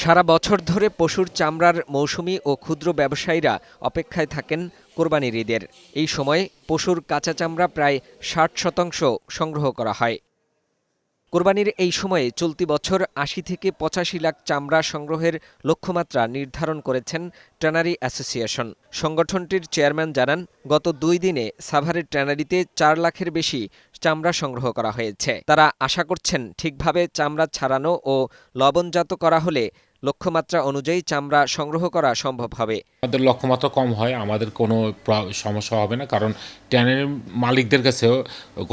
সারা বছর ধরে পশুর চামড়ার মৌসুমি ও ক্ষুদ্র ব্যবসায়ীরা অপেক্ষায় থাকেন কোরবানির ঈদের। এই সময় পশুর কাঁচা চামড়া প্রায় ৬০% সংগ্রহ করা হয়। কোরবানির এই সময়ে চলতি বছর ৮০ থেকে ৮৫ লাখ চামড়া সংগ্রহের লক্ষ্যমাত্রা নির্ধারণ করেছেন ট্যানারি অ্যাসোসিয়েশন। সংগঠনটির চেয়ারম্যান জানান, গত ২ দিনে সাভারের ট্যানারিতে ৪ লাখের বেশি চামড়া সংগ্রহ করা হয়েছে। তারা আশা করছেন, ঠিকভাবে চামড়া ছাড়ানো ও লবণজাত করা হলে লক্ষ্যমাত্রা অনুযায়ী চামড়া সংগ্রহ করা সম্ভব হবে। আমাদের লক্ষ্যমাত্রা কম হয়, আমাদের কোনো সমস্যা হবে না, কারণ ট্যানারির মালিকদের কাছেও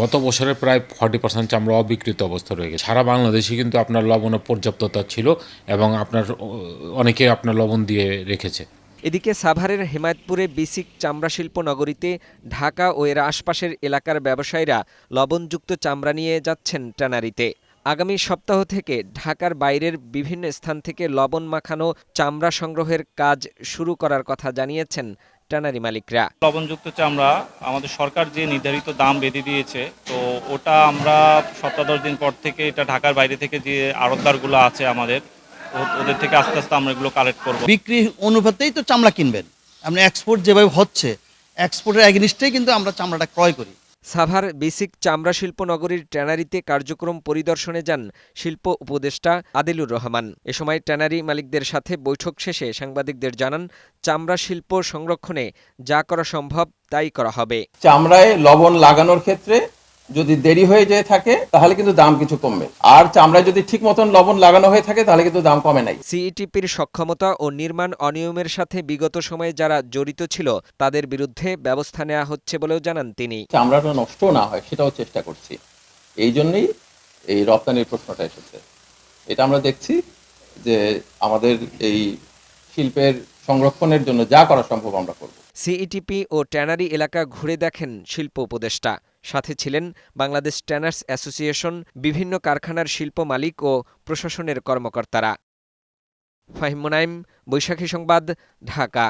গত বছরের প্রায় 40% চামড়া অবিকৃত অবস্থা রয়ে গেছে। সারা বাংলাদেশে কিন্তু আপনার লবণের পর্যাপ্ততা ছিল এবং অনেকে আপনার লবণ দিয়ে রেখেছে। এদিকে সাভারের হেমায়েতপুরে বিসিক চামড়া শিল্প নগরীতে ঢাকা ও এর আশপাশের এলাকার ব্যবসায়ীরা লবণযুক্ত চামড়া নিয়ে যাচ্ছেন ট্যানারিতে। আগামী সপ্তাহ থেকে ঢাকার বাইরের বিভিন্ন স্থান থেকে লবণ মাখানো চামড়া সংগ্রহের কাজ শুরু করার কথা জানিয়েছেন ট্যানারি মালিকরা। লবণযুক্ত চামড়া আমাদের সরকার যে নির্ধারিত দাম বেঁধে দিয়েছে, তো ওটা আমরা সপ্তাহ 10 দিন পর থেকে এটা ঢাকার বাইরে থেকে যে আড়তদারগুলো আছে আমাদের, ওদের থেকে আস্তে আস্তে আমরা এগুলো কালেক্ট করব। বিক্রি অনুপাতেই তো চামড়া কিনবেন। আপনি এক্সপোর্ট যেভাবে হচ্ছে, এক্সপোর্টের এগেইনস্টেই কিন্তু আমরা চামড়াটা ক্রয় করি। সাভার বিসিক চামড়া শিল্প নগরীর ট্যানারিতে কার্যক্রম পরিদর্শনে যান শিল্প উপদেষ্টা আদিলুর রহমান। এ সময় ট্যানারি মালিকদের সাথে বৈঠক শেষে সাংবাদিকদের জানান, চামড়া শিল্প সংরক্ষণে যা করা সম্ভব তাই করা হবে। চামড়ায় লবণ লাগানোর ক্ষেত্রে যদি দেরি হয়ে যেয়ে থাকে তাহলে কিন্তু দাম কিছু কমবে, আর চামড়ায় যদি ঠিক মতন লবণ লাগানো হয়ে থাকে তাহলে কিন্তু দাম কমে নাই। সিইটিপির সক্ষমতা ও নির্মাণ অনিয়মের সাথে বিগত সময়ে যারা জড়িত ছিল তাদের বিরুদ্ধে ব্যবস্থা নেওয়া হচ্ছে বলেও জানান তিনি। চামড়াটা নষ্ট না হয় সেটাও চেষ্টা করছি, এই জন্যই এই রপ্তানির প্রশ্নটা এসেছে। এটা আমরা দেখছি যে আমাদের এই শিল্পের সংরক্ষণের জন্য যা করা সম্ভব আমরা করব। সিইটিপি ও ট্যানারি এলাকা ঘুরে দেখেন শিল্প উপদেষ্টা। সাথে ছিলেন বাংলাদেশ ট্যানার্স অ্যাসোসিয়েশন, বিভিন্ন কারখানার শিল্প মালিক ও প্রশাসনের কর্মকর্তারা। ফাহিম মুনাইম, বৈশাখী সংবাদ, ঢাকা।